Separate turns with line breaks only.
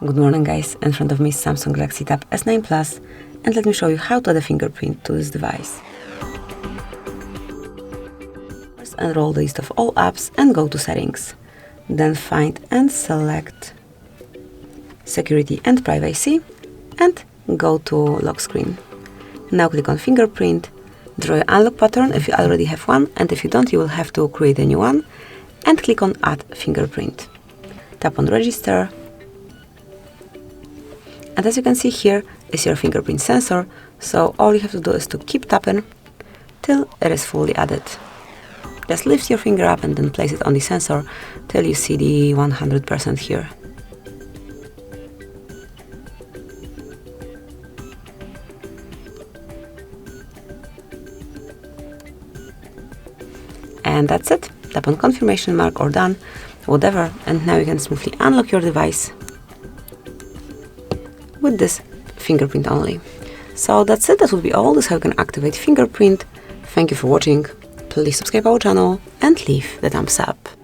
Good morning guys, in front of me is Samsung Galaxy Tab S9 Plus, and let me show you how to add a fingerprint to this device. First enroll the list of all apps and go to settings. Then find and select security and privacy and go to lock screen. Now click on fingerprint, draw an unlock pattern if you already have one, and if you don't you will have to create a new one, and click on add fingerprint. Tap on register. And as you can see here is your fingerprint sensor, so all you have to do is to keep tapping till it is fully added. Just lift your finger up and then place it on the sensor till you see the 100% here. And that's it. Tap on confirmation mark or done, whatever, and now you can smoothly unlock your device with this fingerprint only. So that's it, that will be all. This is how you can activate fingerprint. Thank you for watching. Please subscribe our channel and leave the thumbs up.